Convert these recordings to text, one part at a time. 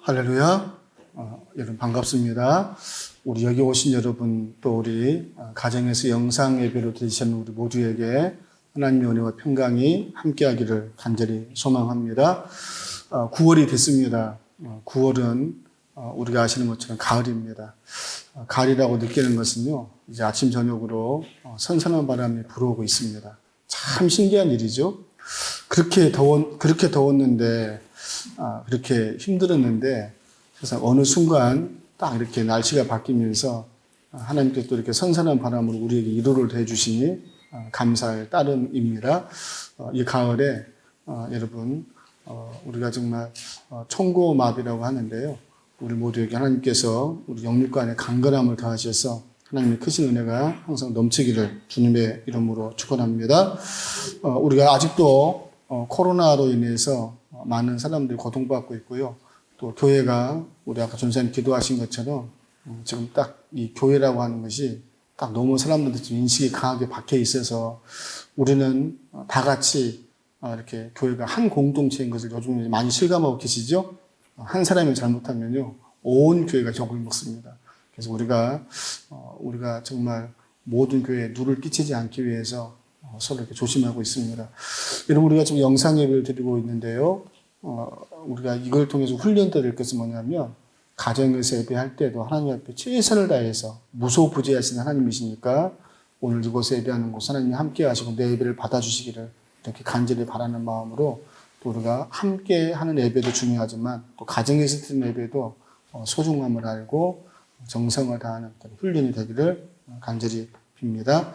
할렐루야. 여러분 반갑습니다. 우리 여기 오신 여러분 또 우리 가정에서 영상 예배로 드리시는 우리 모두에게 하나님의 은혜와 평강이 함께하기를 간절히 소망합니다. 9월이 됐습니다. 9월은 우리가 아시는 것처럼 가을입니다. 가을이라고 느끼는 것은요, 이제 아침 저녁으로 선선한 바람이 불어오고 있습니다. 참 신기한 일이죠. 그렇게 더웠는데, 그렇게 힘들었는데, 세상 어느 순간 딱 이렇게 날씨가 바뀌면서 하나님께서 또 이렇게 선선한 바람으로 우리에게 위로를 해주시니 감사할 따름입니다. 이 가을에 여러분 우리가 정말 청고마비라고 하는데요. 우리 모두에게 하나님께서 우리 영육간의 강건함을 더하셔서 하나님의 크신 은혜가 항상 넘치기를 주님의 이름으로 축원합니다. 우리가 아직도 코로나로 인해서 많은 사람들이 고통받고 있고요. 또 교회가 우리 아까 전사님 기도하신 것처럼 지금 딱 이 교회라고 하는 것이 딱 너무 사람들한테 좀 인식이 강하게 박혀 있어서 우리는 다 같이 이렇게 교회가 한 공동체인 것을 요즘 많이 실감하고 계시죠? 한 사람이 잘못하면요, 온 교회가 욕을 먹습니다. 그래서 우리가 정말 모든 교회에 누를 끼치지 않기 위해서 서로 이렇게 조심하고 있습니다. 여러분, 우리가 지금 영상 예배를 드리고 있는데요. 우리가 이걸 통해서 훈련될 것은 뭐냐면, 가정에서 예배할 때도 하나님 앞에 최선을 다해서 무소부재하신 하나님이시니까 오늘 이곳에 예배하는 곳 하나님이 함께 하시고 내 예배를 받아주시기를 이렇게 간절히 바라는 마음으로, 또 우리가 함께 하는 예배도 중요하지만 또 가정에서 드리는 예배도 소중함을 알고 정성을 다하는 훈련이 되기를 간절히 빕니다.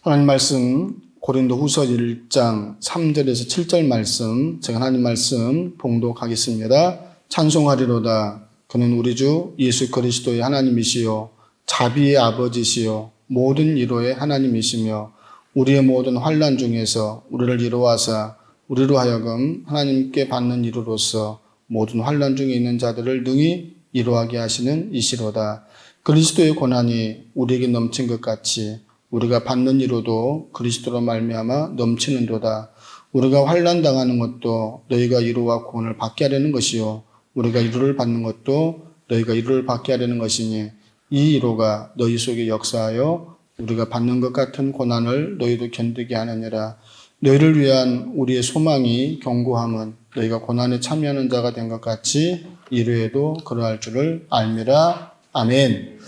하나님 말씀 고린도 후서 1장 3절에서 7절 말씀, 제가 하나님 말씀 봉독하겠습니다. 찬송하리로다. 그는 우리 주 예수 그리스도의 하나님이시요 자비의 아버지시요 모든 위로의 하나님이시며 우리의 모든 환난 중에서 우리를 위로하사 우리로 하여금 하나님께 받는 위로로서 모든 환난 중에 있는 자들을 능히 위로하게 하시는 이시로다. 그리스도의 고난이 우리에게 넘친 것 같이 우리가 받는 위로도 그리스도로 말미암아 넘치는도다. 우리가 환난 당하는 것도 너희가 위로와 구원을 받게 하려는 것이요 우리가 위로를 받는 것도 너희가 위로를 받게 하려는 것이니 이 위로가 너희 속에 역사하여 우리가 받는 것 같은 고난을 너희도 견디게 하느니라. 너희를 위한 우리의 소망이 견고함은 너희가 고난에 참여하는 자가 된 것 같이 이루에도 그러할 줄을 알미라. 아멘.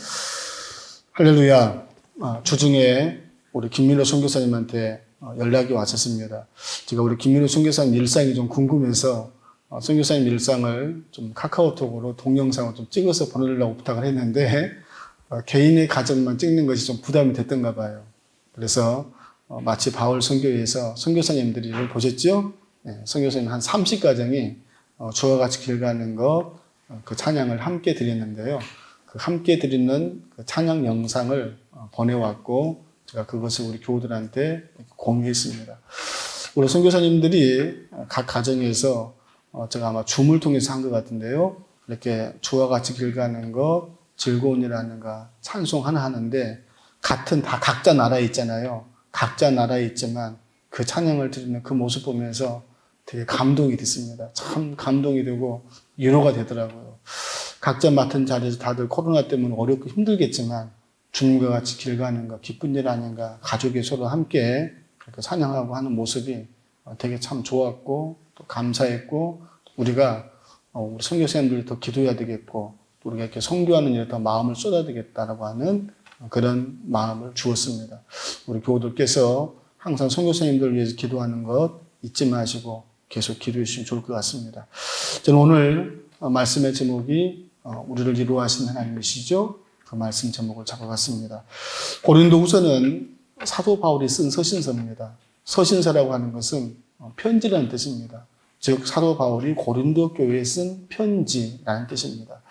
할렐루야. 주중에 우리 김민호 선교사님한테 연락이 왔었습니다. 제가 우리 김민호 선교사님 일상이 좀 궁금해서 선교사님 일상을 좀 카카오톡으로 동영상을 좀 찍어서 보내려고 부탁을 했는데 개인의 가정만 찍는 것이 좀 부담이 됐던가 봐요. 그래서 마치 바울 선교회에서 선교사님들이 이걸 보셨죠? 네, 선교사님 한 30가정이 주와 같이 길 가는 그 찬양을 함께 드렸는데요. 그 함께 드리는 그 찬양 영상을 보내왔고 제가 그것을 우리 교우들한테 공유했습니다. 우리 선교사님들이 각 가정에서 제가 아마 줌을 통해서 한 것 같은데요. 이렇게 주와 같이 길 가는 것, 즐거운 일 하는 것, 찬송 하나 하는데 다 각자 나라에 있잖아요. 각자 나라에 있지만 그 찬양을 드리는 그 모습 보면서 되게 감동이 됐습니다. 참 감동이 되고 위로가 되더라고요. 각자 맡은 자리에서 다들 코로나 때문에 어렵고 힘들겠지만 주님과 같이 길 가는 것, 기쁜 일 아닌가, 가족이 서로 함께 그렇게 찬양하고 하는 모습이 되게 참 좋았고 또 감사했고, 우리가 우리 선교사님들이 더 기도해야 되겠고 또 우리가 이렇게 선교하는 일에 더 마음을 쏟아야 되겠다라고 하는 그런 마음을 주었습니다. 우리 교우들께서 항상 선교사님들을 위해서 기도하는 것 잊지 마시고 계속 기도해 주시면 좋을 것 같습니다. 저는 오늘 말씀의 제목이 우리를 위로하시는 하나님이시죠? 그 말씀 제목을 잡아봤습니다. 고린도 후서는 사도 바울이 쓴 서신서입니다. 서신서라고 하는 것은 편지라는 뜻입니다. 즉 사도 바울이 고린도 교회에 쓴 편지라는 뜻입니다.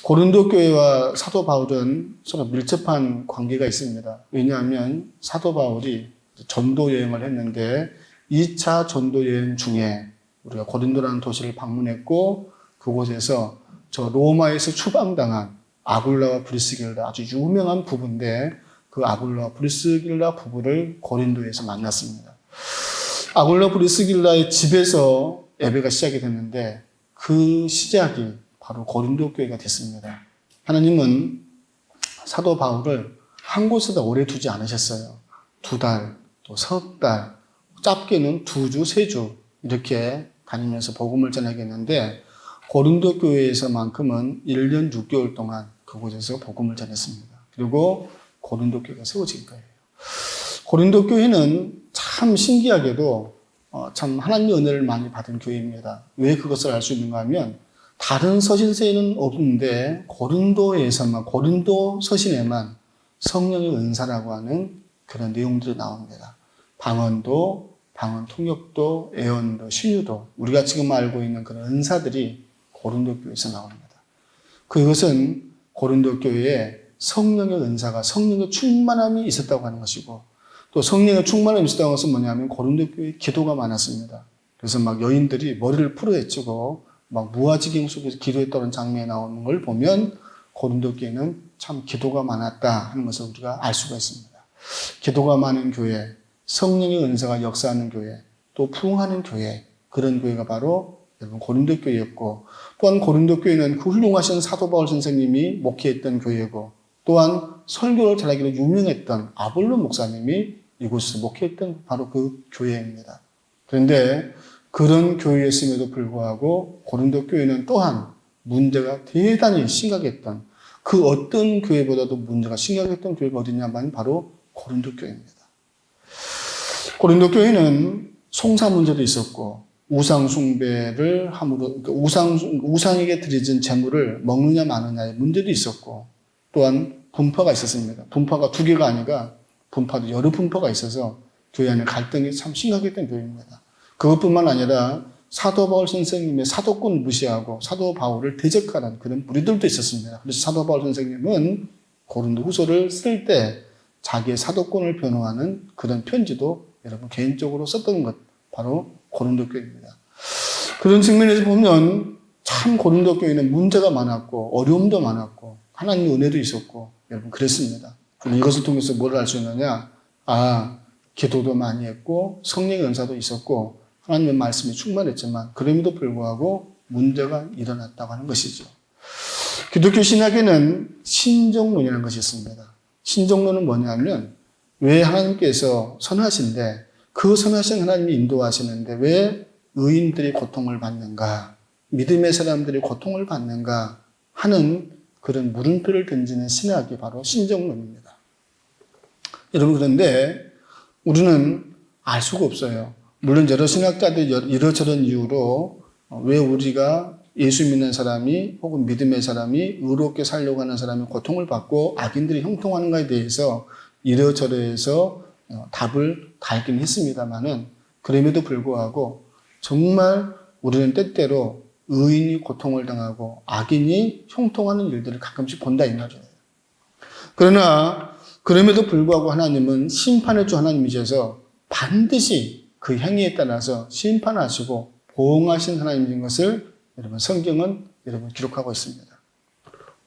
고린도 교회와 사도 바울은 서로 밀접한 관계가 있습니다. 왜냐하면 사도 바울이 전도 여행을 했는데 2차 전도 여행 중에 우리가 고린도라는 도시를 방문했고 그곳에서 저 로마에서 추방당한 아굴라와 브리스길라, 아주 유명한 부부인데 그 아굴라와 브리스길라 부부를 고린도에서 만났습니다. 아굴라 브리스길라의 집에서 예배가 시작이 됐는데 그 시작이 바로 고린도 교회가 됐습니다. 하나님은 사도 바울을 한 곳에다 오래 두지 않으셨어요. 2달, 또 석 달, 짧게는 2주, 3주 이렇게 다니면서 복음을 전하겠는데 고린도 교회에서만큼은 1년 6개월 동안 그곳에서 복음을 전했습니다. 그리고 고린도 교회가 세워진 거예요. 고린도 교회는 참 신기하게도 참 하나님의 은혜를 많이 받은 교회입니다. 왜 그것을 알 수 있는가 하면 다른 서신서에는 없는데 고린도 서신에만 성령의 은사라고 하는 그런 내용들이 나옵니다. 방언도, 방언 통역도, 애언도, 신유도, 우리가 지금 알고 있는 그런 은사들이 고린도 교회에서 나옵니다. 그것은 고린도 교회에 성령의 은사가, 성령의 충만함이 있었다고 하는 것이고, 또 성령의 충만함이 있었다는 것은 뭐냐면 고린도 교회에 기도가 많았습니다. 그래서 막 여인들이 머리를 풀어헤치고 막 무아지경 속에서 기도했다는 장면이 나오는 걸 보면 고린도 교회는 참 기도가 많았다 하는 것을 우리가 알 수가 있습니다. 기도가 많은 교회, 성령의 은사가 역사하는 교회, 또 부흥하는 교회, 그런 교회가 바로 여러분 고린도 교회였고, 또한 고린도 교회는 그 훌륭하신 사도 바울 선생님이 목회했던 교회고, 또한 설교를 잘하기로 유명했던 아볼로 목사님이 이곳에서 목회했던 바로 그 교회입니다. 그런데 그런 교회였음에도 불구하고 고린도 교회는 또한 문제가 대단히 심각했던, 그 어떤 교회보다도 문제가 심각했던 교회가 어디냐면 바로 고린도 교회입니다. 고린도 교회는 송사 문제도 있었고, 우상 숭배를 함으로 우상에게 드려진 제물을 먹느냐 마느냐의 문제도 있었고, 또한 분파가 있었습니다. 분파가 2개가 아니라 분파도 여러 분파가 있어서 교회 안에 갈등이 참 심각했던 교회입니다. 그것뿐만 아니라 사도 바울 선생님의 사도권을 무시하고 사도 바울을 대적하는 그런 무리들도 있었습니다. 그래서 사도 바울 선생님은 고린도 후서를 쓸 때 자기의 사도권을 변호하는 그런 편지도 여러분 개인적으로 썼던 것, 바로 고린도 교회입니다. 그런 측면에서 보면 참 고린도 교회는 문제가 많았고 어려움도 많았고 하나님의 은혜도 있었고 여러분 그랬습니다. 이것을 통해서 뭘 알 수 있느냐? 기도도 많이 했고 성령의 은사도 있었고 하나님의 말씀이 충만했지만 그럼에도 불구하고 문제가 일어났다고 하는 것이죠. 기독교 신학에는 신정론이라는 것이 있습니다. 신정론은 뭐냐면 왜 하나님께서 선하신데 그 선하신 하나님이 인도하시는데 왜 의인들이 고통을 받는가, 믿음의 사람들이 고통을 받는가 하는 그런 물음표를 던지는 신학이 바로 신정론입니다. 여러분 그런데 우리는 알 수가 없어요. 물론 여러 신학자들이 이러저런 이유로 왜 우리가 예수 믿는 사람이 혹은 믿음의 사람이 의롭게 살려고 하는 사람이 고통을 받고 악인들이 형통하는가에 대해서 이러저러해서 답을 달긴 했습니다만은 그럼에도 불구하고 정말 우리는 때때로 의인이 고통을 당하고 악인이 형통하는 일들을 가끔씩 본다 이 말이에요. 그러나 그럼에도 불구하고 하나님은 심판의 주 하나님이셔서 반드시 그 행위에 따라서 심판하시고 보응하신 하나님인 것을 여러분 성경은 여러분 기록하고 있습니다.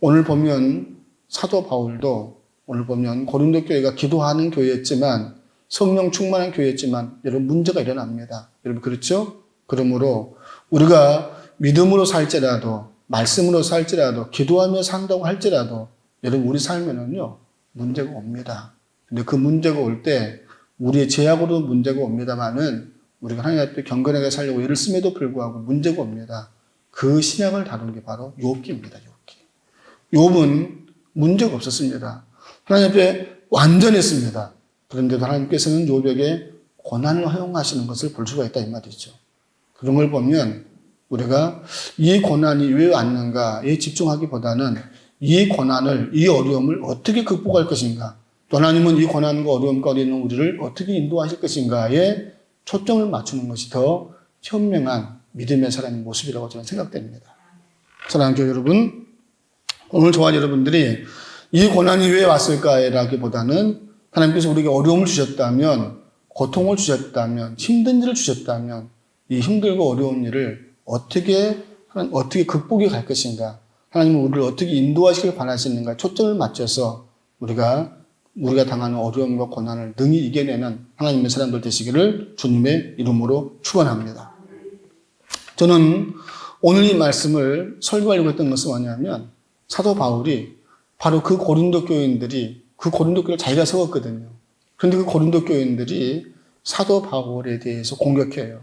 오늘 보면 사도 바울도 오늘 보면 고린도 교회가 기도하는 교회였지만 성령 충만한 교회였지만 여러분 문제가 일어납니다. 여러분 그렇죠? 그러므로 우리가 믿음으로 살지라도 말씀으로 살지라도 기도하며 산다고 할지라도 여러분 우리 삶에는요 문제가 옵니다. 근데 그 문제가 올 때 우리의 죄악으로 문제가 옵니다만은 우리가 하나님 앞에 경건하게 살려고 애를 씀에도 불구하고 문제가 옵니다. 그 신약을 다룬 게 바로 욥기입니다. 욥은 문제가 없었습니다. 하나님 앞에 완전했습니다. 그런데도 하나님께서는 욥에게 고난을 허용하시는 것을 볼 수가 있다 이 말이죠. 그런 걸 보면 우리가 이 고난이 왜 왔는가에 집중하기보다는 이 고난을, 이 어려움을 어떻게 극복할 것인가, 또 하나님은 이 고난과 어려움 가운데 있는 우리를 어떻게 인도하실 것인가에 초점을 맞추는 것이 더 현명한 믿음의 사람의 모습이라고 저는 생각됩니다. 사랑하는 교회 여러분, 오늘 저와 여러분들이 이 고난이 왜 왔을까라기보다는 하나님께서 우리에게 어려움을 주셨다면, 고통을 주셨다면, 힘든 일을 주셨다면 이 힘들고 어려운 일을 어떻게 극복해 갈 것인가, 하나님은 우리를 어떻게 인도하시길 바라시는가 초점을 맞춰서 우리가 당하는 어려움과 고난을 능히 이겨내는 하나님의 사람들 되시기를 주님의 이름으로 축원합니다. 저는 오늘 이 말씀을 설교하려고 했던 것은 뭐냐면 사도 바울이 바로 그 고린도 교인들이 그 고린도 교회를 자기가 세웠거든요. 그런데 그 고린도 교인들이 사도 바울에 대해서 공격해요.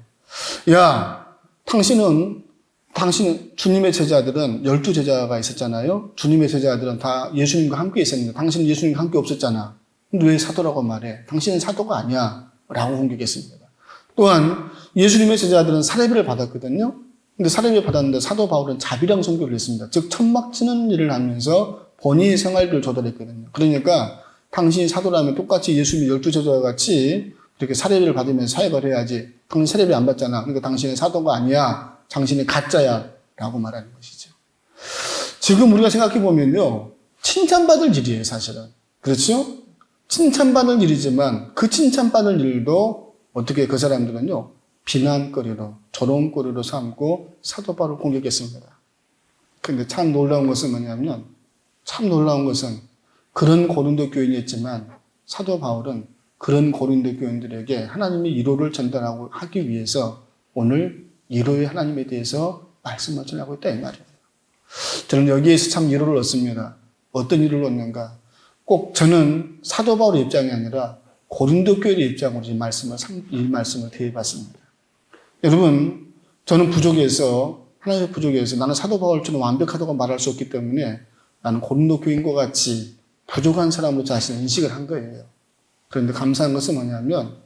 야, 당신 주님의 제자들은 12제자가 있었잖아요. 주님의 제자들은 다 예수님과 함께 있었는데 당신은 예수님과 함께 없었잖아. 근데 왜 사도라고 말해? 당신은 사도가 아니야. 라고 공격했습니다. 또한 예수님의 제자들은 사례비를 받았거든요. 근데 사례비를 받았는데 사도 바울은 자비랑 선교를 했습니다. 즉 천막 치는 일을 하면서 본인의 생활비를 조달했거든요. 그러니까 당신이 사도라면 똑같이 예수님의 12제자와 같이 이렇게 사례비를 받으면서 사역을 해야지. 당신 사례비 안 받잖아. 그러니까 당신은 사도가 아니야. 당신은 가짜야. 라고 말하는 것이죠. 지금 우리가 생각해 보면요. 칭찬받을 일이에요, 사실은. 그렇죠? 칭찬받을 일이지만 그 칭찬받을 일도 어떻게 그 사람들은요. 비난거리로, 조롱거리로 삼고 사도 바울을 공격했습니다. 그런데 참 놀라운 것은 뭐냐면 그런 고린도 교인이었지만 사도 바울은 그런 고린도 교인들에게 하나님의 위로를 전달하고 하기 위해서 오늘 위로의 하나님에 대해서 말씀을 전하고 있다 이 말이에요. 저는 여기에서 참 위로를 얻습니다. 어떤 위로를 얻는가? 꼭 저는 사도 바울의 입장이 아니라 고린도 교회의 입장으로 이 말씀을 대해봤습니다. 여러분, 저는 하나님의 부족해서 나는 사도 바울처럼 완벽하다고 말할 수 없기 때문에 나는 고린도 교인과 같이 부족한 사람으로 자신을 인식을 한 거예요. 그런데 감사한 것은 뭐냐면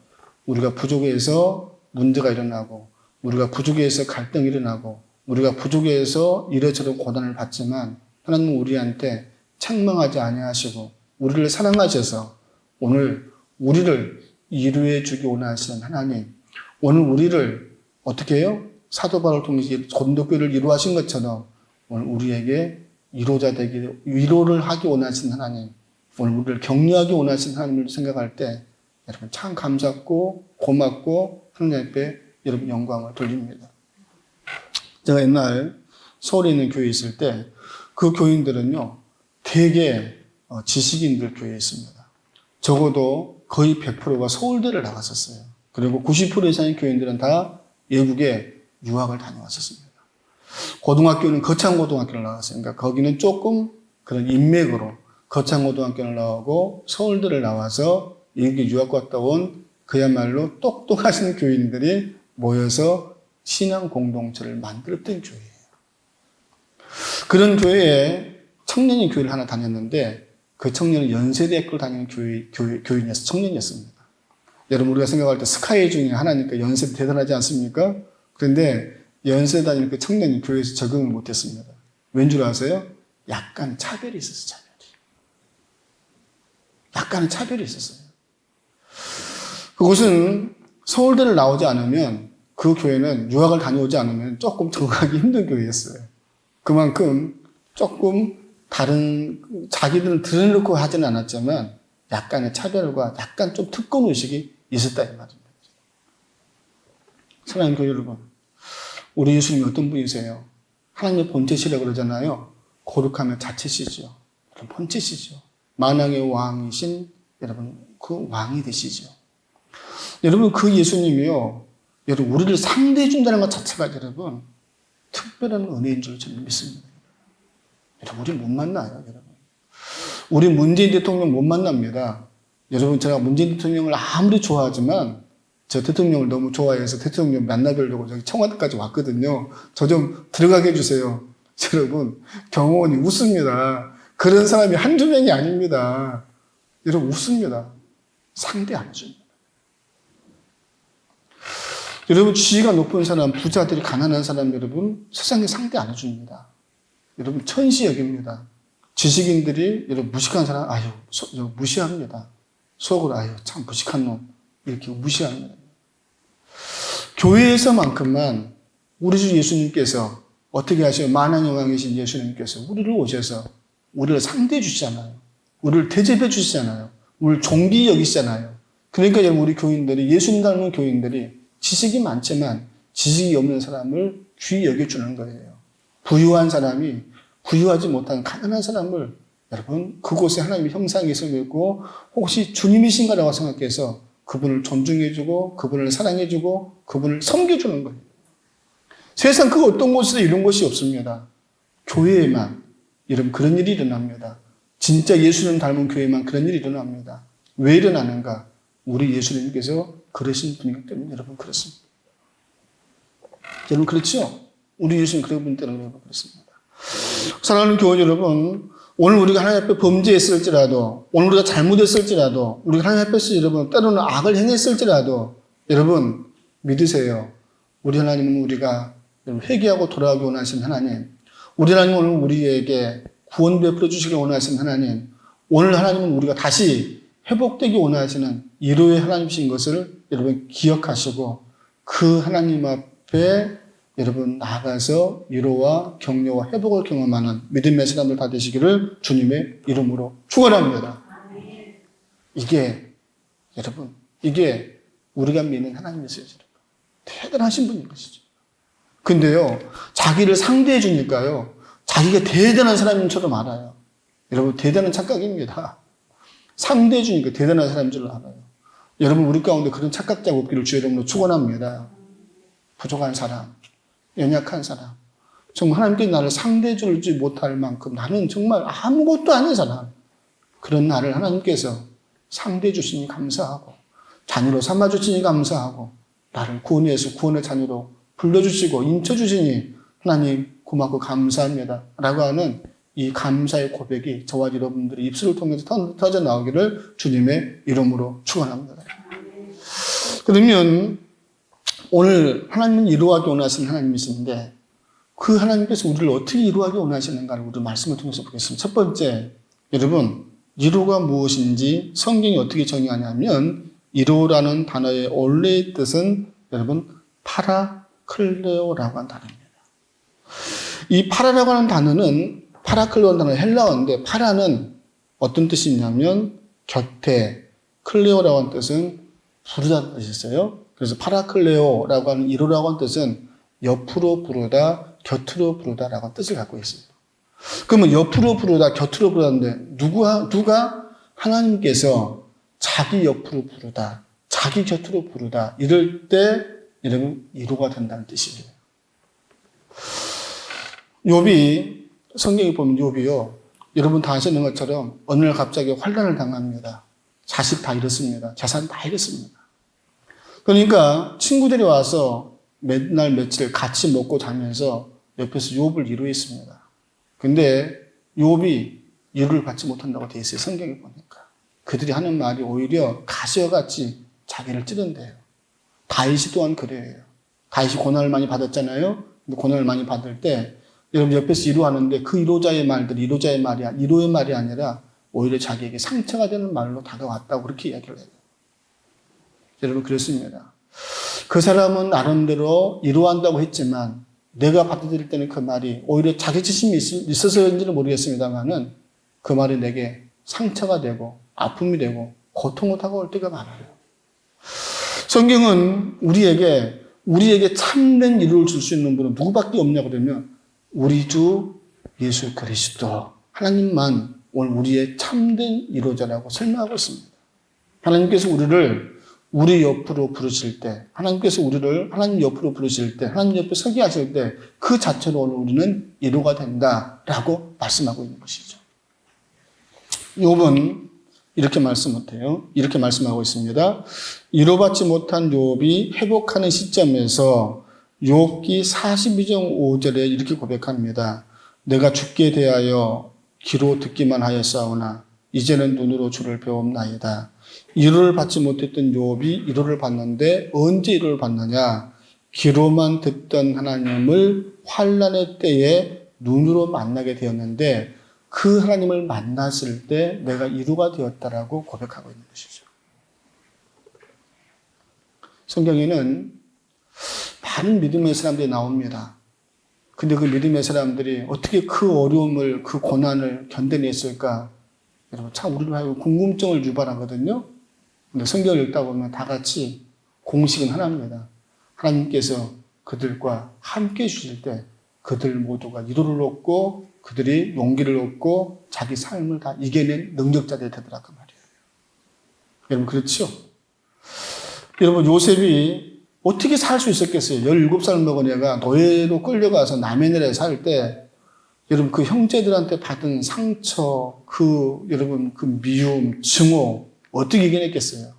우리가 부족해서 문제가 일어나고 우리가 부족해서 갈등이 일어나고 우리가 부족해서 이래저래 고난을 받지만 하나님은 우리한테 책망하지 아니하시고 우리를 사랑하셔서 오늘 우리를 위로해 주기 원하시는 하나님, 오늘 우리를 어떻게 해요? 사도 바울을 통해서 고린도 교회를 위로하신 것처럼 오늘 우리에게 위로를 하기 원하시는 하나님, 오늘 우리를 격려하기 원하시는 하나님을 생각할 때 여러분 참 감사하고 고맙고 하나님 앞에 여러분 영광을 돌립니다. 제가 옛날 서울에 있는 교회에 있을 때 그 교인들은요 되게 지식인들 교회에 있습니다. 적어도 거의 100%가 서울대를 나갔었어요. 그리고 90% 이상의 교인들은 다 외국에 유학을 다녀왔었습니다. 고등학교는 거창고등학교를 나왔어요. 그러니까 거기는 조금 그런 인맥으로 거창고등학교를 나오고 서울대를 나와서 외국에 유학 갔다 온 그야말로 똑똑하신 교인들이 모여서 신앙 공동체를 만들었던 교회예요. 그런 교회에 청년이 교회를 하나 다녔는데 그 청년은 연세대학교를 다니는 청년이었습니다. 여러분 우리가 생각할 때 스카이 중에 하나니까 연세대 대단하지 않습니까? 그런데 연세 다니는 그 청년이 교회에서 적응을 못했습니다. 왠 줄 아세요? 약간 차별이 있었어요. 약간의 차별이 있었어요. 그곳은 서울대를 나오지 않으면 그 교회는 유학을 다녀오지 않으면 조금 적응하기 힘든 교회였어요. 그만큼 조금 다른 자기들은 들여놓고 하지는 않았지만 약간의 차별과 약간 좀 특권의식이 있었다 이 말입니다. 사랑하는 교회 여러분, 우리 예수님이 어떤 분이세요? 하나님의 본체시라고 그러잖아요. 거룩하면 자체시죠. 본체시죠. 만왕의 왕이신 여러분 그 왕이 되시죠. 여러분 그 예수님이요. 여러분 우리를 상대해 준다는 것 자체가 여러분 특별한 은혜인 줄 저는 믿습니다. 여러분 우리 못 만나요. 여러분. 우리 문재인 대통령 못 만납니다. 여러분 제가 문재인 대통령을 아무리 좋아하지만 저 대통령을 너무 좋아해서 대통령 만나뵈려고 저기 청와대까지 왔거든요. 저 좀 들어가게 해주세요. 여러분 경호원이 웃습니다. 그런 사람이 한두 명이 아닙니다. 여러분 웃습니다. 상대 안 해줍니다. 여러분 지위가 높은 사람, 부자들이 가난한 사람 여러분 세상에 상대 안 해줍니다. 여러분 천시 여깁니다. 지식인들이 여러분 무식한 사람 무시합니다. 속으로 참 무식한 놈 이렇게 무시합니다. 교회에서만큼만 우리 주 예수님께서 어떻게 하셔요? 만왕의 왕이신 예수님께서 우리를 오셔서 우리를 상대해 주시잖아요. 우리를 대접해 주시잖아요. 우리를 존귀 여기시잖아요. 그러니까 여러분 우리 교인들이 예수님 닮은 교인들이 지식이 많지만 지식이 없는 사람을 귀히 여겨주는 거예요. 부유한 사람이 부유하지 못한 가난한 사람을 여러분 그곳에 하나님의 형상이 있고 혹시 주님이신가라고 생각해서 그분을 존중해주고 그분을 사랑해주고 그분을 섬겨주는 거예요. 세상 그 어떤 곳에서 이런 것이 없습니다. 교회에만 여러분 그런 일이 일어납니다. 진짜 예수님 닮은 교회만 그런 일이 일어납니다. 왜 일어나는가? 우리 예수님께서 그러신 분이기 때문에 여러분 그렇습니다. 여러분 그렇죠? 우리 예수님 그런 분 때문에 여러분 그렇습니다. 사랑하는 교회 여러분, 오늘 우리가 하나님 앞에 범죄했을지라도, 오늘 우리가 잘못했을지라도, 우리가 하나님 앞에서 여러분 때로는 악을 행했을지라도 여러분 믿으세요. 우리 하나님은 우리가 회개하고 돌아가기 원하시는 하나님, 우리 하나님은 오늘 우리에게 구원 베풀어 주시길 원하시는 하나님, 오늘 하나님은 우리가 다시 회복되기 원하시는 위로의 하나님이신 것을 여러분 기억하시고 그 하나님 앞에 여러분 나아가서 위로와 격려와 회복을 경험하는 믿음의 사람들 다 되시기를 주님의 이름으로 축원합니다. 이게 여러분 이게 우리가 믿는 하나님이세요. 대단하신 분인 것이죠. 근데요 자기를 상대해 주니까요 자기가 대단한 사람인 줄을 알아요. 여러분 대단한 착각입니다. 상대해 주니까 대단한 사람인 줄 알아요. 여러분 우리 가운데 그런 착각자가 없기를 주의 이름으로 축원합니다. 부족한 사람, 연약한 사람, 정말 하나님께 나를 상대해 주지 못할 만큼 나는 정말 아무것도 아닌 사람, 그런 나를 하나님께서 상대해 주시니 감사하고 자녀로 삼아주시니 감사하고 나를 구원해서 구원의 자녀로 불러주시고 인쳐주시니 하나님 고맙고 감사합니다 라고 하는 이 감사의 고백이 저와 여러분들의 입술을 통해서 터져 나오기를 주님의 이름으로 축원합니다. 그러면 오늘 하나님은 이루어가기 원하시는 하나님이신데 그 하나님께서 우리를 어떻게 이루어가기 원하시는가를 우리 말씀을 통해서 보겠습니다. 첫 번째, 여러분 이루가 무엇인지 성경이 어떻게 정의하냐면 이루라는 단어의 원래의 뜻은 여러분 파라클레오라고 하는 단어입니다. 이 파라라고 하는 단어는 파라클레오라는 단어는 헬라어인데 파라는 어떤 뜻이 있냐면 곁에, 클레오라고 하는 뜻은 부르다는 뜻이 있어요. 그래서 파라클레오라고 하는 이루라고 하는 뜻은 옆으로 부르다, 곁으로 부르다라고 하는 뜻을 갖고 있어요. 그러면 옆으로 부르다, 곁으로 부르다인데 누가 하나님께서 자기 옆으로 부르다, 자기 곁으로 부르다 이럴 때 여러분 이루가 된다는 뜻이에요. 욥이 성경에 보면 욥이요. 여러분 다 아시는 것처럼 어느 날 갑자기 환난을 당합니다. 자식 다 잃었습니다. 재산 다 잃었습니다. 그러니까 친구들이 와서 맨날 며칠 같이 먹고 자면서 옆에서 욥을 위로했습니다. 근데 욥이 위로를 받지 못한다고 돼 있어요. 성경에 보니까. 그들이 하는 말이 오히려 가시와같이 자기를 찌른대요. 다윗이 또한 그래요. 다윗이 고난을 많이 받았잖아요. 근데 고난을 많이 받을 때 여러분 옆에서 위로하는데 그 위로자의 말들이 위로의 말이 아니라 오히려 자기에게 상처가 되는 말로 다가왔다고 그렇게 이야기를 해요. 여러분 그렇습니다. 그 사람은 나름대로 위로한다고 했지만 내가 받아들일 때는 그 말이 오히려 자격지심이 있어서인지는 모르겠습니다만은 그 말이 내게 상처가 되고 아픔이 되고 고통으로 다가올 때가 많아요. 성경은 우리에게 참된 위로를 줄 수 있는 분은 누구밖에 없냐 그러면 우리 주 예수 그리스도 하나님만 오늘 우리의 참된 위로자라고 설명하고 있습니다. 하나님께서 우리를 우리 옆으로 부르실 때, 하나님께서 우리를 하나님 옆으로 부르실 때, 하나님 옆에 서게 하실 때 그 자체로 오늘 우리는 위로가 된다라고 말씀하고 있는 것이죠. 욥은 이렇게 말씀 못해요. 이렇게 말씀하고 있습니다. 위로받지 못한 욥이 회복하는 시점에서 욥기 42장 5절에 이렇게 고백합니다. 내가 죽게 대하여 귀로 듣기만 하였사오나 이제는 눈으로 주를 배웠나이다. 위로를 받지 못했던 욥이 위로를 받는데 언제 위로를 받느냐? 귀로만 듣던 하나님을 환난의 때에 눈으로 만나게 되었는데 그 하나님을 만났을 때 내가 위로가 되었다라고 고백하고 있는 것이죠. 성경에는 많은 믿음의 사람들이 나옵니다. 근데 그 믿음의 사람들이 어떻게 그 어려움을, 그 고난을 견뎌냈을까? 여러분, 참 우리로 하여금 궁금증을 유발하거든요. 근데 성경을 읽다 보면 다 같이 공식은 하나입니다. 하나님께서 그들과 함께 해주실 때 그들 모두가 위로를 얻고 그들이 용기를 얻고 자기 삶을 다 이겨낸 능력자들이 되더라 그 말이에요. 여러분 그렇죠? 여러분 요셉이 어떻게 살 수 있었겠어요? 17살 먹은 애가 노예로 끌려가서 남의 나라에 살 때, 여러분 그 형제들한테 받은 상처, 여러분 그 미움, 증오, 어떻게 이겨냈겠어요?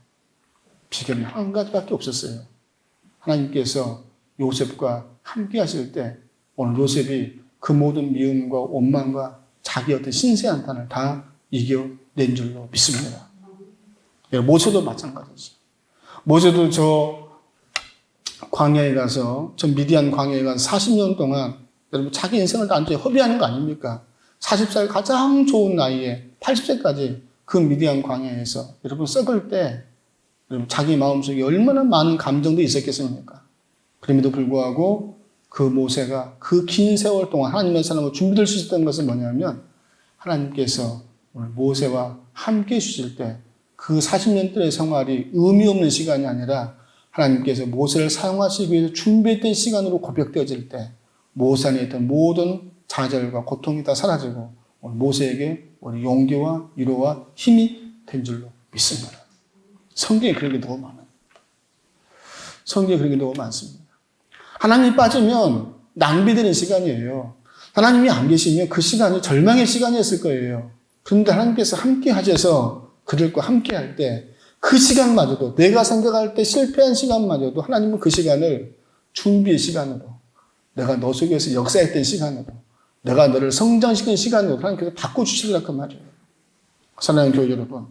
비결은 한 가지밖에 없었어요. 하나님께서 요셉과 함께 하실 때, 오늘 요셉이 그 모든 미움과 원망과 자기 어떤 신세한 탄을 다 이겨낸 줄로 믿습니다. 모세도 마찬가지죠. 모세도 저 광야에 가서, 저 미디안 광야에 가서 40년 동안 여러분 자기 인생을 다 완전히 허비하는 거 아닙니까? 40살 가장 좋은 나이에 80세까지 그 미디안 광야에서 여러분 썩을 때 여러분 자기 마음속에 얼마나 많은 감정도 있었겠습니까? 그럼에도 불구하고 그 모세가 그 긴 세월 동안 하나님의 사람으로 준비될 수 있었던 것은 뭐냐면 하나님께서 오늘 모세와 함께 해주실 때 그 40년 동의 생활이 의미 없는 시간이 아니라 하나님께서 모세를 사용하시기 위해서 준비했던 시간으로 고백되어질 때 모세 안에 있던 모든 좌절과 고통이 다 사라지고 오늘 모세에게 우리 용기와 위로와 힘이 된 줄로 믿습니다. 성경에 그런 게 너무 많아요. 성경에 그런 게 너무 많습니다. 하나님이 빠지면 낭비되는 시간이에요. 하나님이 안 계시면 그 시간이 절망의 시간이었을 거예요. 그런데 하나님께서 함께 하셔서 그들과 함께 할 때 그 시간마저도 내가 생각할 때 실패한 시간마저도 하나님은 그 시간을 준비의 시간으로 내가 너 속에서 역사했던 시간으로 내가 너를 성장시키는 시간으로 하나님께서 바꿔주시더라고 말이에요. 사랑하는 교회 여러분,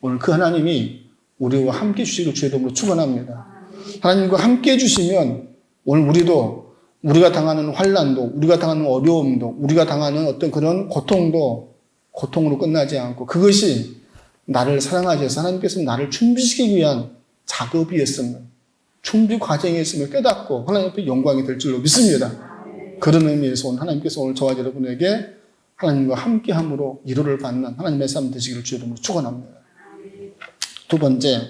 오늘 그 하나님이 우리와 함께 주시기를 주의 이름으로 축원합니다. 하나님과 함께 해주시면 오늘 우리도 우리가 당하는 환난도 우리가 당하는 어려움도 우리가 당하는 어떤 그런 고통도 고통으로 끝나지 않고 그것이 나를 사랑하셔서 하나님께서 나를 준비시키기 위한 작업이었음을 준비 과정이었음을 깨닫고 하나님 앞에 영광이 될 줄로 믿습니다. 그런 의미에서 오늘 하나님께서 오늘 저와 여러분에게 하나님과 함께함으로 위로를 받는 하나님의 삶 되시기를 주의 이름으로 축원합니다. 두 번째,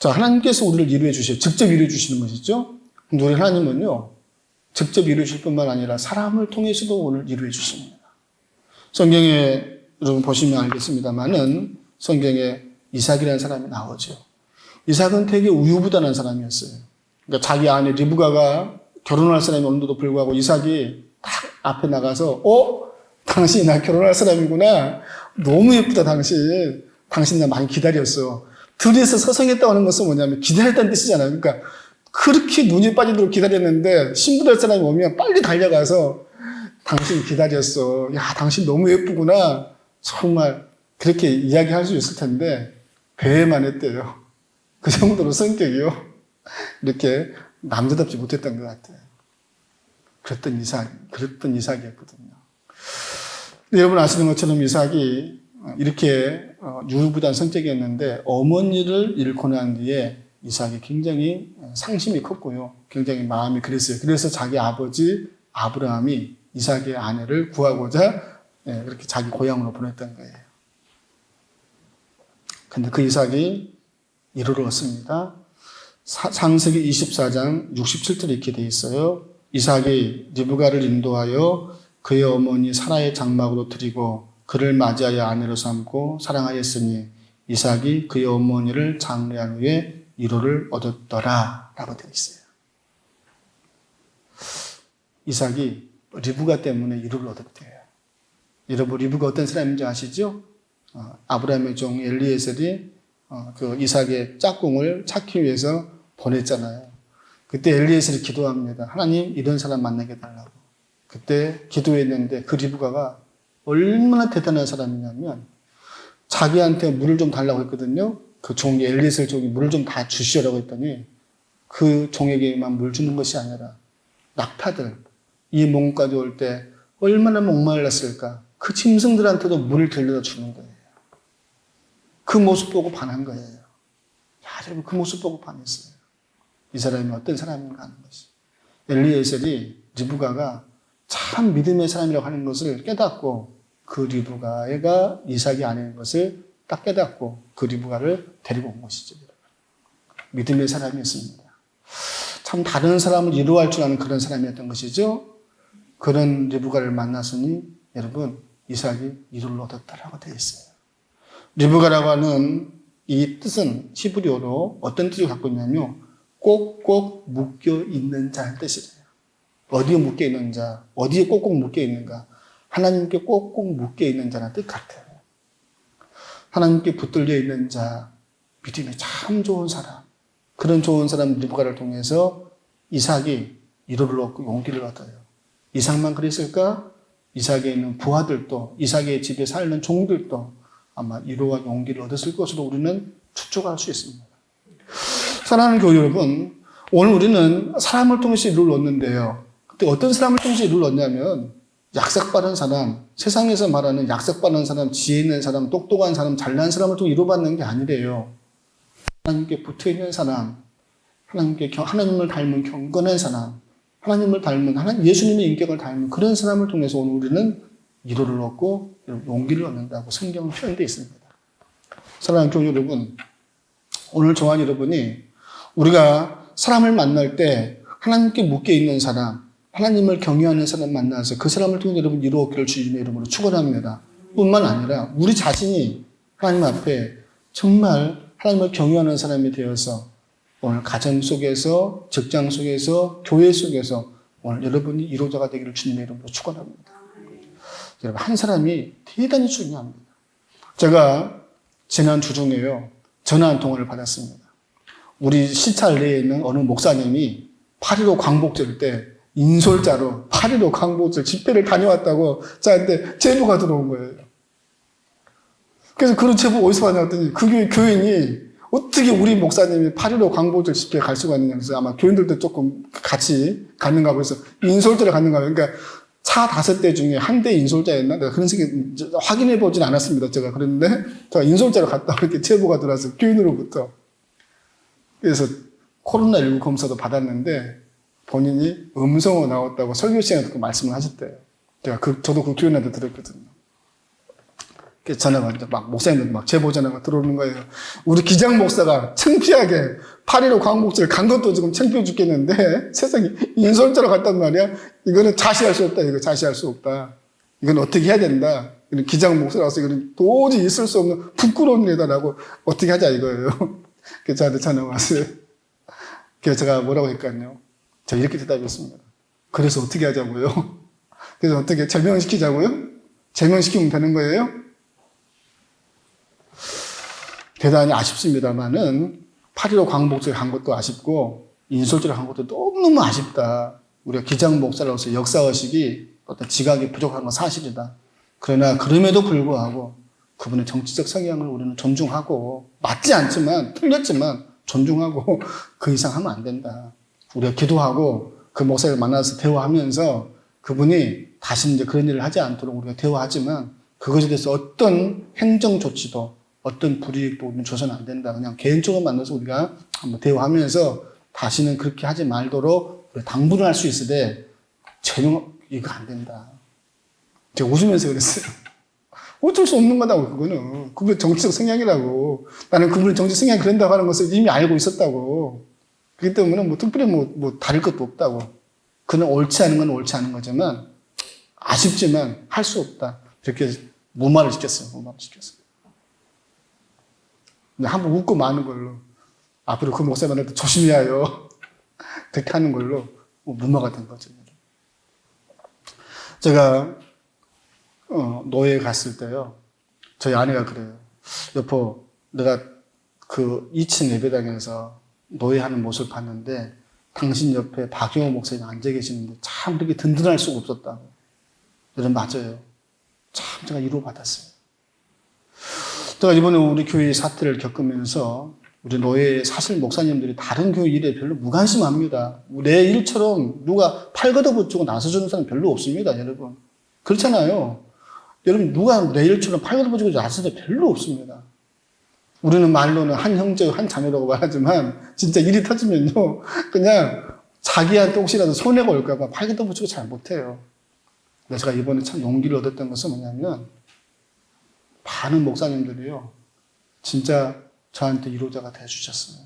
하나님께서 우리를 위로해 주셔요. 직접 위로해 주시는 것이죠. 근데 우리 하나님은요, 직접 위로해 주실 뿐만 아니라 사람을 통해서도 오늘 위로해 주십니다. 성경에 여러분 보시면 알겠습니다만은 성경에 이삭이라는 사람이 나오죠. 이삭은 되게 우유부단한 사람이었어요. 그러니까 자기 아내 리브가가 결혼할 사람이 없는데도 불구하고 이삭이 딱 앞에 나가서 당신이 나 결혼할 사람이구나. 너무 예쁘다 당신 나 많이 기다렸어. 둘이서 서성했다고 하는 것은 뭐냐면 기다렸다는 뜻이잖아요. 그러니까 그렇게 눈이 빠지도록 기다렸는데 신부될 사람이 오면 빨리 달려가서 당신 기다렸어. 야, 당신 너무 예쁘구나. 정말 그렇게 이야기할 수 있을 텐데 배에만 했대요. 그 정도로 성격이요. 이렇게 남자답지 못했던 것 같아요. 그랬던 이삭이었거든요. 여러분 아시는 것처럼 이삭이 이렇게 유부단 성격이었는데 어머니를 잃고 난 뒤에 이삭이 굉장히 상심이 컸고요. 굉장히 마음이 그랬어요. 그래서 자기 아버지 아브라함이 이삭의 아내를 구하고자 그렇게 자기 고향으로 보냈던 거예요. 근데 그 이삭이 위로를 얻습니다. 창세기 24장 67절에 이렇게 되어 있어요. 이삭이 리브가를 인도하여 그의 어머니 사라의 장막으로 들이고 그를 맞이하여 아내로 삼고 사랑하였으니 이삭이 그의 어머니를 장례한 후에 위로를 얻었더라 라고 되어 있어요. 이삭이 리브가 때문에 위로를 얻었대요. 여러분 리브가 어떤 사람인지 아시죠? 아브라함의 종 엘리에셀이 그 이삭의 짝꿍을 찾기 위해서 보냈잖아요. 그때 엘리에셀이 기도합니다. 하나님 이런 사람 만나게 해달라고. 그때 기도했는데 그 리브가가 얼마나 대단한 사람이냐면 자기한테 물을 좀 달라고 했거든요. 그 종이 엘리에셀 종이 물을 좀 다 주시라고 했더니 그 종에게만 물 주는 것이 아니라 낙타들 이 몽까지 올 때 얼마나 목말랐을까. 그 짐승들한테도 물을 들려다 주는 거예요. 그 모습 보고 반한 거예요. 여러분 그 모습 보고 반했어요. 이 사람이 어떤 사람인가 하는 것이. 엘리에셀이 리브가가 참 믿음의 사람이라고 하는 것을 깨닫고 그 리브가가 이삭이 아닌 것을 딱 깨닫고 그 리브가를 데리고 온 것이죠. 믿음의 사람이었습니다. 참 다른 사람을 위로할 줄 아는 그런 사람이었던 것이죠. 그런 리브가를 만났으니 여러분 이삭이 위로를 얻었다라고 되어 있어요. 리브가라고 하는 이 뜻은 히브리어로 어떤 뜻을 갖고 있냐면 꼭꼭 묶여 있는 자의 뜻이래요. 어디에 묶여 있는 자, 어디에 꼭꼭 묶여 있는가? 하나님께 꼭꼭 묶여 있는 자라는 뜻 같아요. 하나님께 붙들려 있는 자, 믿음이 참 좋은 사람, 그런 좋은 사람 리브가를 통해서 이삭이 위로를 얻고 용기를 얻어요. 이삭만 그랬을까? 이삭에 있는 부하들도, 이삭의 집에 살는 종들도 아마 위로와 용기를 얻었을 것으로 우리는 추측할 수 있습니다. 사랑하는 교회 여러분, 오늘 우리는 사람을 통해서 위로를 얻는데요. 그때 어떤 사람을 통해서 위로를 얻냐면 약삭빠른 사람, 세상에서 말하는 약삭빠른 사람, 지혜 있는 사람, 똑똑한 사람, 잘난 사람을 통해 위로받는 게 아니래요. 하나님께 붙어있는 사람, 하나님을 닮은 경건한 사람, 하나님을 닮은, 예수님의 인격을 닮은 그런 사람을 통해서 오늘 우리는 위로를 얻고 용기를 얻는다고 성경은 표현되어 있습니다. 사랑하는 교회 여러분, 오늘 저와 여러분이 우리가 사람을 만날 때 하나님께 묶여있는 사람, 하나님을 경외하는 사람 만나서 그 사람을 통해 여러분 위로 얻기를 주님의 이름으로 축원합니다. 뿐만 아니라 우리 자신이 하나님 앞에 정말 하나님을 경외하는 사람이 되어서 오늘 가정 속에서, 직장 속에서, 교회 속에서 오늘 여러분이 위로자가 되기를 주님의 이름으로 축원합니다. 여러분, 한 사람이 대단히 중요합니다. 제가 지난 주중에요, 전화 한 통화를 받았습니다. 우리 시찰 내에 있는 어느 목사님이 8.15 광복절 때 인솔자로 8.15 광복절 집회를 다녀왔다고 저한테 제보가 들어온 거예요. 그래서 그런 제보 어디서 받냐고 했더니 그 교인이 어떻게 우리 목사님이 8.15 광복절 집회에 갈 수가 있느냐. 그래서 아마 교인들도 조금 같이 갔는가 하고 해서 인솔자를 갔는가 하고. 그러니까 차 5대 중에 한 대 인솔자였나? 내가 그런 생각 확인해 보진 않았습니다. 제가 그랬는데 제가 인솔자로 갔다고 이렇게 제보가 들어와서 교인으로부터. 그래서 코로나19 검사도 받았는데 본인이 음성으로 나왔다고 설교 시간에 듣고 말씀을 하셨대요. 저도 그 교인한테 들었거든요. 그래서 전화가 이제 막 목사님들 막 제보 전화가 들어오는 거예요. 우리 기장 목사가 창피하게 8.15 광복절 간 것도 지금 창피해 죽겠는데 세상에 인솔자로 갔단 말이야. 이거는 자시할 수 없다. 이거 자시할 수 없다. 이건 어떻게 해야 된다. 기장 목사라서 이거는 도저히 있을 수 없는 부끄러운 일이다라고 어떻게 하자 이거예요. 그래서 저한테 전화가 왔어요. 그래서 제가 뭐라고 했거든요. 제가 이렇게 대답했습니다. 그래서 어떻게 하자고요? 그래서 어떻게 제명시키자고요? 제명시키면 되는 거예요? 대단히 아쉽습니다만은 8.15 광복절 간 것도 아쉽고 인솔절 간 것도 너무너무 아쉽다. 우리가 기장 목사로서 역사의식이 어떤 지각이 부족한 건 사실이다. 그러나 그럼에도 불구하고 그분의 정치적 성향을 우리는 존중하고 맞지 않지만 틀렸지만 존중하고 그 이상 하면 안 된다. 우리가 기도하고 그 목사를 만나서 대화하면서 그분이 다시 이제 그런 일을 하지 않도록 우리가 대화하지만 그것에 대해서 어떤 행정 조치도 어떤 불이익도 우리는 줘서는 안 된다. 그냥 개인적으로 만나서 우리가 한번 대화하면서 다시는 그렇게 하지 말도록 당부를 할 수 있으되 제명 이거 안 된다. 제가 웃으면서 그랬어요. 어쩔 수 없는 거다고 그거는. 그게 정치적 성향이라고. 나는 그분의 정치적 성향이 그런다고 하는 것을 이미 알고 있었다고. 그렇기 때문에 뭐 특별히 뭐 다를 것도 없다고. 그는 옳지 않은 건 옳지 않은 거지만 아쉽지만 할 수 없다. 이렇게 무마를 시켰어요. 무마를 시켰어요. 근데 한번 웃고 마는 걸로 앞으로 그 목사 만날 때 조심해야요. 그렇게 하는 걸로 무마가 된 거죠. 제가 노예에 갔을 때요. 저희 아내가 그래요. 여보, 내가 그 2층 예배당에서 노예하는 모습을 봤는데 당신 옆에 박용호 목사님 앉아 계시는데 참 그렇게 든든할 수가 없었다고. 여러분 맞아요. 참 제가 위로받았어요. 제가 이번에 우리 교회 사태를 겪으면서 우리 노예 사실 목사님들이 다른 교회 일에 별로 무관심합니다. 내 일처럼 누가 팔 걷어붙이고 나서주는 사람 별로 없습니다, 여러분. 그렇잖아요. 여러분 누가 내 일처럼 팔 걷어붙이고 나서주는 사람 별로 없습니다. 우리는 말로는 한 형제, 한 자매라고 말하지만 진짜 일이 터지면요. 그냥 자기한테 혹시라도 손해가 올까 봐 팔 걷어붙이고 잘 못해요. 그래서 제가 이번에 참 용기를 얻었던 것은 뭐냐면 많은 목사님들이요. 진짜 저한테 위로자가 되어주셨어요.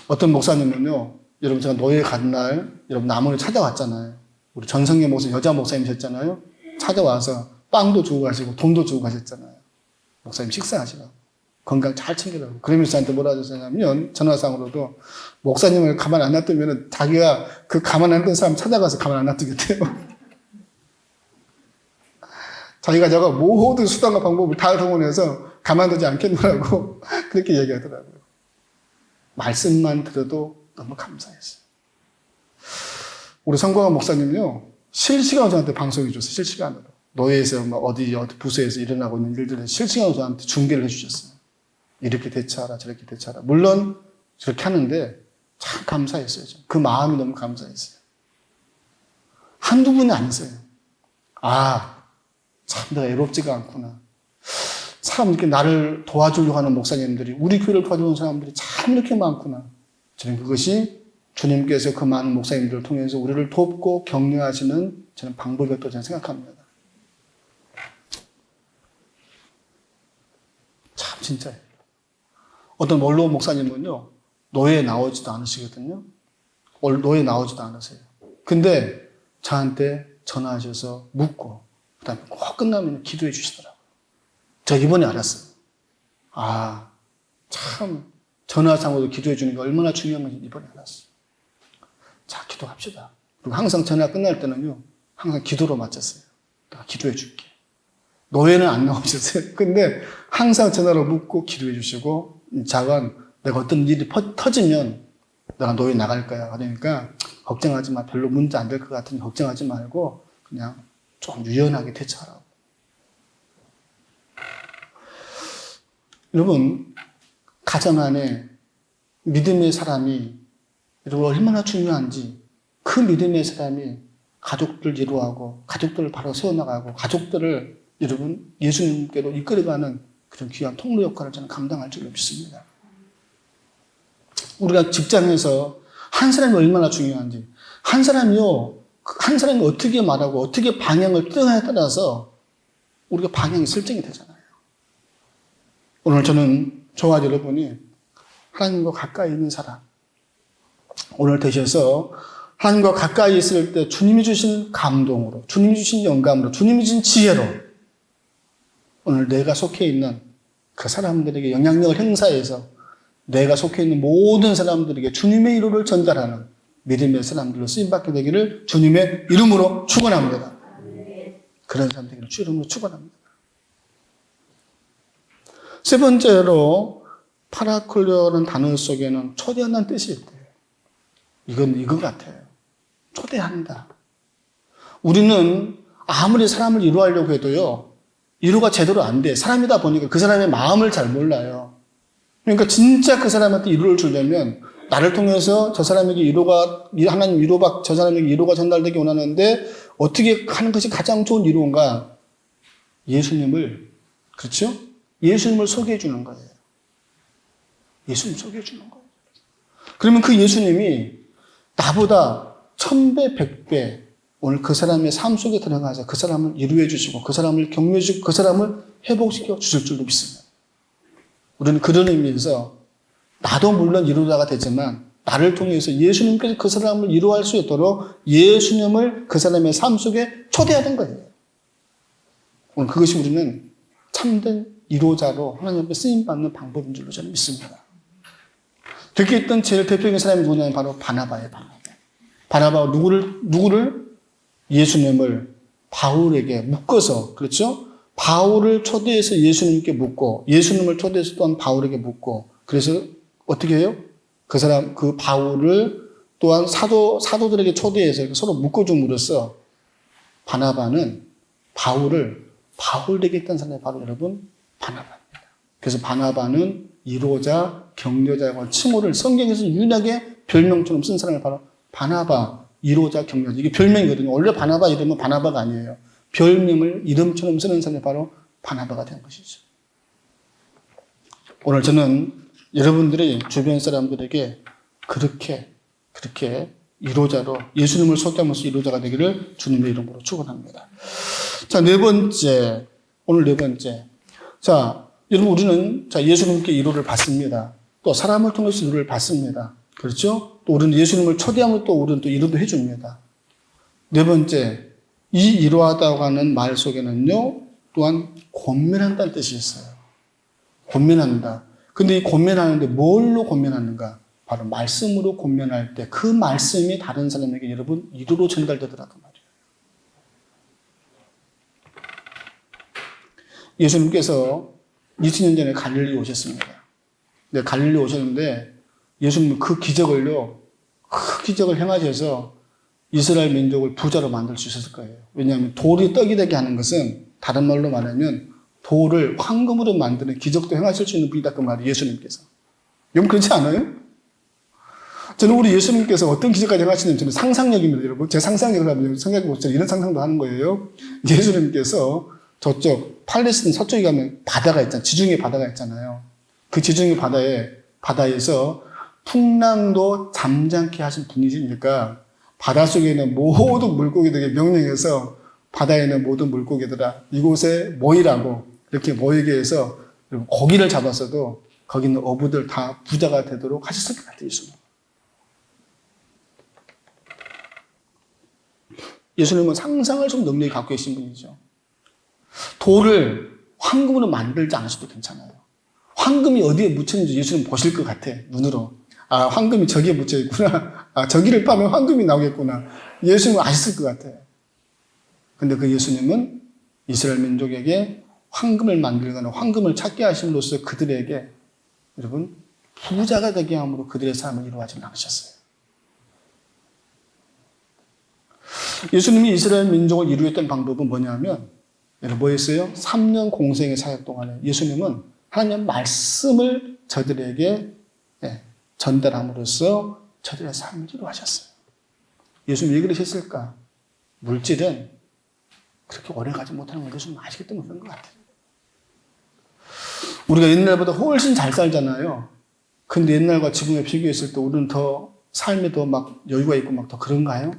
어떤 목사님은요. 여러분 제가 노예 간 날 여러분 남원에 찾아왔잖아요. 우리 전성계 목사 여자 목사님이셨잖아요. 찾아와서 빵도 주고 가시고 돈도 주고 가셨잖아요. 목사님 식사하시라고. 건강 잘 챙기라고. 그러면서 저한테 뭐라 하셨냐면, 전화상으로도 목사님을 가만 안 놔두면 자기가 그 가만 안 둔 사람 찾아가서 가만 안 놔두겠대요. 자기가 저가 모든 수단과 방법을 다 동원해서 가만두지 않겠노라고 그렇게 얘기하더라고요. 말씀만 들어도 너무 감사했어요. 우리 성광환 목사님요, 실시간으로 저한테 방송해 줬어요. 실시간으로. 노예에서 어디 부서에서 일어나고 있는 일들을 실시간으로 저한테 중계를 해주셨어요. 이렇게 대처하라, 저렇게 대처하라. 물론 저렇게 하는데 참 감사했어요. 그 마음이 너무 감사했어요. 한두 분이 아니세요. 참 내가 애롭지가 않구나. 참 이렇게 나를 도와주려고 하는 목사님들이, 우리 교회를 도와주는 사람들이 참 이렇게 많구나. 저는 그것이 주님께서 그 많은 목사님들을 통해서 우리를 돕고 격려하시는 저는 방법이었다고 저는 생각합니다. 참 진짜예요. 어떤 원로 목사님은요, 노예에 나오지도 않으시거든요. 노예에 나오지도 않으세요. 근데 저한테 전화하셔서 묻고, 그 다음에 꼭 끝나면 기도해 주시더라고요. 저 이번에 알았어요. 참 전화상으로 기도해 주는 게 얼마나 중요한 건지 이번에 알았어요. 자, 기도합시다. 그리고 항상 전화 끝날 때는요, 항상 기도로 마쳤어요. 내가 기도해 줄게. 노예는 안 나오셨어요. 근데 항상 전화로 묻고 기도해 주시고, 자관, 내가 어떤 일이 터지면 내가 노예 나갈 거야. 그러니까 걱정하지 마. 별로 문제 안 될 것 같으니 걱정하지 말고 그냥 좀 유연하게 대처하라고. 여러분, 가정 안에 믿음의 사람이 여러분 얼마나 중요한지, 그 믿음의 사람이 가족들 이루어가고 가족들을 바로 세워나가고 가족들을 여러분 예수님께로 이끌어가는 그런 귀한 통로 역할을 저는 감당할 줄로 믿습니다. 우리가 직장에서 한 사람이 얼마나 중요한지, 한 사람이 어떻게 말하고 어떻게 방향을 뜨냐에 따라서 우리가 방향이 설정이 되잖아요. 오늘 저와 여러분이 하나님과 가까이 있는 사람, 오늘 되셔서 하나님과 가까이 있을 때 주님이 주신 감동으로, 주님이 주신 영감으로, 주님이 주신 지혜로 오늘 내가 속해 있는 그 사람들에게 영향력을 행사해서 내가 속해 있는 모든 사람들에게 주님의 이름을 전달하는 믿음의 사람들로 쓰임받게 되기를 주님의 이름으로 축원합니다. 그런 사람 되기를 주 이름으로 축원합니다. 세 번째로 파라클레오라는 단어 속에는 초대한다는 뜻이 있대요. 이건 이거 같아요. 초대한다. 우리는 아무리 사람을 위로하려고 해도요, 위로가 제대로 안 돼. 사람이다 보니까 그 사람의 마음을 잘 몰라요. 그러니까 진짜 그 사람한테 위로를 주려면 나를 통해서 저 사람에게 하나님 저 사람에게 위로가 전달되기 원하는데 어떻게 하는 것이 가장 좋은 위로인가? 그렇죠? 예수님을 소개해 주는 거예요. 예수님 소개해 주는 거예요. 그러면 그 예수님이 나보다 1000배, 100배 오늘 그 사람의 삶 속에 들어가서 그 사람을 위로해 주시고 그 사람을 격려해 주시고 그 사람을 회복시켜 주실 줄로 믿습니다. 우리는 그런 의미에서 나도 물론 위로자가 되지만 나를 통해서 예수님께서 그 사람을 위로할 수 있도록 예수님을 그 사람의 삶 속에 초대하는 거예요. 오늘 그것이 우리는 참된 위로자로 하나님 앞에 쓰임받는 방법인 줄로 저는 믿습니다. 그렇게 했던 제일 대표적인 사람이 누구냐면 바로 바나바예요. 바나바가 누구를? 예수님을 바울에게 묶어서, 그렇죠? 바울을 초대해서 예수님께 묻고, 예수님을 초대해서 또한 바울에게 묻고, 그래서 어떻게 해요? 그 바울을 또한 사도들에게 초대해서 서로 묶어줌으로써 바나바는 바울 되게 했던 사람이 바로 여러분, 바나바입니다. 그래서 바나바는 위로자, 격려자라고 칭호를 성경에서 유일하게 별명처럼 쓴 사람이 바로 바나바, 위로자, 격려자. 이게 별명이거든요. 원래 바나바 이름은 바나바가 아니에요. 별명을 이름처럼 쓰는 사람이 바로 바나바가 된 것이죠. 오늘 저는 여러분들이 주변 사람들에게 그렇게 위로자로 예수님을 소개하면서 위로자가 되기를 주님의 이름으로 축원합니다. 자, 오늘 네 번째. 자, 여러분 우리는 예수님께 위로를 받습니다. 또 사람을 통해서 위로를 받습니다. 그렇죠? 또 우리는 예수님을 초대하면 또 우리는 또 위로도 해줍니다. 네 번째, 이 위로하다고 하는 말 속에는요, 또한 권면한다는 뜻이 있어요. 권면한다. 근데 이 권면하는데 뭘로 권면하는가? 바로 말씀으로 권면할 때 그 말씀이 다른 사람에게 여러분 이도로 전달되더라도 말이에요. 예수님께서 2000년 전에 갈릴리 오셨습니다. 네, 갈릴리 오셨는데 예수님은 그 기적을요, 그 기적을 행하셔서 이스라엘 민족을 부자로 만들 수 있었을 거예요. 왜냐하면 돌이 떡이 되게 하는 것은 다른 말로 말하면 돌을 황금으로 만드는 기적도 행하실 수 있는 분이다 그 말이에요. 예수님께서. 여러분 그렇지 않아요? 저는 우리 예수님께서 어떤 기적까지 행하시는지 저는 상상력입니다. 여러분 제 상상력을 하면 생각해보세요. 이런 상상도 하는 거예요. 예수님께서 저쪽 팔레스틴 서쪽에 가면 바다가 있잖아요. 지중해 바다가 있잖아요. 그 지중해 바다에서 풍랑도 잠잠케 하신 분이시니까 바닷속에 있는 모든 물고기들에게 명령해서 바다에 있는 모든 물고기들아 이곳에 모이라고 이렇게 모이게 해서 고기를 잡았어도 거기 있는 어부들 다 부자가 되도록 하셨을 것 같아요. 예수님은 상상할 수 없는 능력이 갖고 계신 분이죠. 돌을 황금으로 만들지 않으셔도 괜찮아요. 황금이 어디에 묻혔는지 예수님 보실 것 같아, 눈으로. 아, 황금이 저기에 묻혀 있구나. 아, 저기를 파면 황금이 나오겠구나. 예수님은 아셨을 것 같아. 근데 그 예수님은 이스라엘 민족에게 황금을 만들거나 황금을 찾게 하심으로써 그들에게 여러분 부자가 되게 함으로 그들의 삶을 이루어지지 않으셨어요. 예수님이 이스라엘 민족을 이루었던 방법은 뭐냐면 여러분 뭐였어요? 3년 공생의 사역 동안에 예수님은 하나님의 말씀을 저들에게 전달함으로써 저들의 삶을 이루어하셨어요. 예수님이 왜 그러셨을까? 물질은 그렇게 오래 가지 못하는 걸 예수님 아시기 때문에 그런 것 같아요. 우리가 옛날보다 훨씬 잘 살잖아요. 근데 옛날과 지금에 비교했을 때 우리는 더 삶에 더 막 여유가 있고 막 더 그런가요?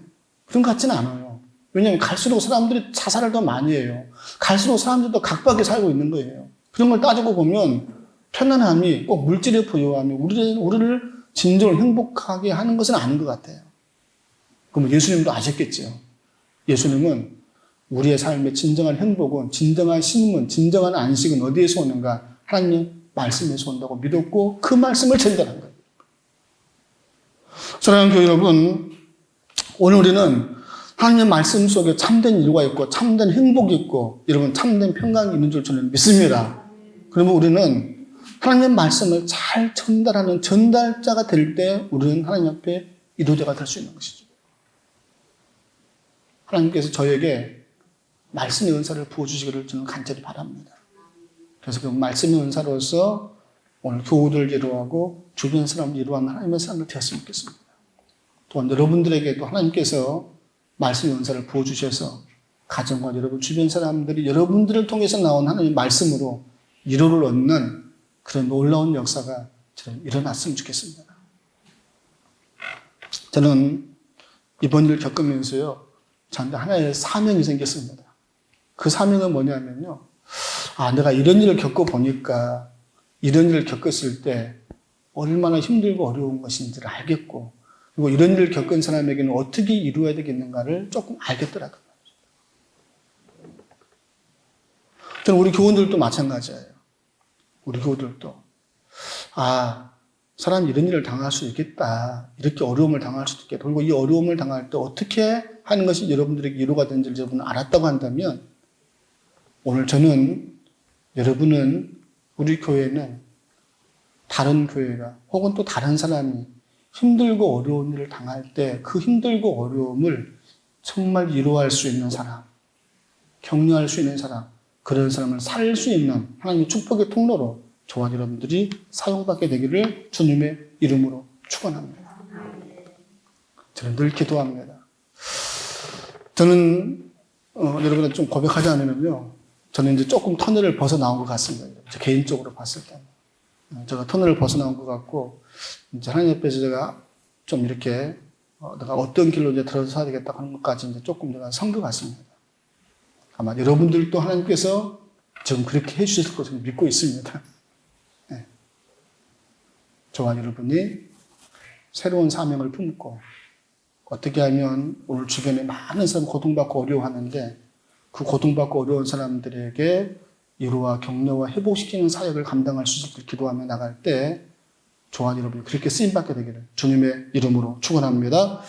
그런 것 같지는 않아요. 왜냐하면 갈수록 사람들이 자살을 더 많이 해요. 갈수록 사람들이 더 각박하게 살고 있는 거예요. 그런 걸 따지고 보면 편안함이 꼭 물질의 부여함이 우리를 진정으로 행복하게 하는 것은 아닌 것 같아요. 그럼 예수님도 아셨겠죠. 예수님은 우리의 삶의 진정한 행복은, 진정한 신문, 진정한 안식은 어디에서 오는가? 하나님 말씀에서 온다고 믿었고 그 말씀을 전달한 거예요. 사랑하는 교회 여러분, 오늘 우리는 하나님의 말씀 속에 참된 일과 있고 참된 행복이 있고 여러분 참된 평강이 있는 줄 저는 믿습니다. 그러면 우리는 하나님의 말씀을 잘 전달하는 전달자가 될 때 우리는 하나님 앞에 이루자가 될 수 있는 것이죠. 하나님께서 저에게 말씀의 은사를 부어주시기를 저는 간절히 바랍니다. 그래서 그 말씀의 은사로서 오늘 교우들 이루하고 주변 사람을 이루하는 하나님의 사람을 되었으면 좋겠습니다. 또한 여러분들에게도 하나님께서 말씀의 은사를 부어주셔서 가정과 여러분 주변 사람들이 여러분들을 통해서 나온 하나님의 말씀으로 위로를 얻는 그런 놀라운 역사가 저는 일어났으면 좋겠습니다. 저는 이번 일을 겪으면서요, 저한테 하나의 사명이 생겼습니다. 그 사명은 뭐냐면요, 아, 내가 이런 일을 겪어보니까 이런 일을 겪었을 때 얼마나 힘들고 어려운 것인지를 알겠고 그리고 이런 일을 겪은 사람에게는 어떻게 이루어야 되겠는가를 조금 알겠더라고요. 저는 우리 교원들도 마찬가지예요. 우리 교우들도 아, 사람이 이런 일을 당할 수 있겠다. 이렇게 어려움을 당할 수도 있겠다. 그리고 이 어려움을 당할 때 어떻게 하는 것이 여러분들에게 위로가 되는지를 여러분은 알았다고 한다면 오늘 저는 여러분은 우리 교회는 다른 교회가 혹은 또 다른 사람이 힘들고 어려운 일을 당할 때 그 힘들고 어려움을 정말 위로할 수 있는 사람, 격려할 수 있는 사람, 그런 사람을 살 수 있는 하나님의 축복의 통로로 저와 여러분들이 사용받게 되기를 주님의 이름으로 축원합니다. 저는 늘 기도합니다. 저는 여러분한테 좀 고백하지 않으면요, 저는 이제 조금 터널을 벗어나온 것 같습니다. 저 개인적으로 봤을 때 제가 터널을 벗어나온 것 같고 이제 하나님 앞에서 제가 좀 이렇게 내가 어떤 길로 이제 들어서야 되겠다 하는 것까지 이제 조금 제가 선 것 같습니다. 아마 여러분들도 하나님께서 지금 그렇게 해주실 것을 믿고 있습니다. 네. 저와 여러분이 새로운 사명을 품고 어떻게 하면 오늘 주변에 많은 사람 고통받고 어려워하는데 그 고통받고 어려운 사람들에게 위로와 격려와 회복시키는 사역을 감당할 수 있을 기도하며 나갈 때 저와 여러분이 그렇게 쓰임받게 되기를 주님의 이름으로 축원합니다.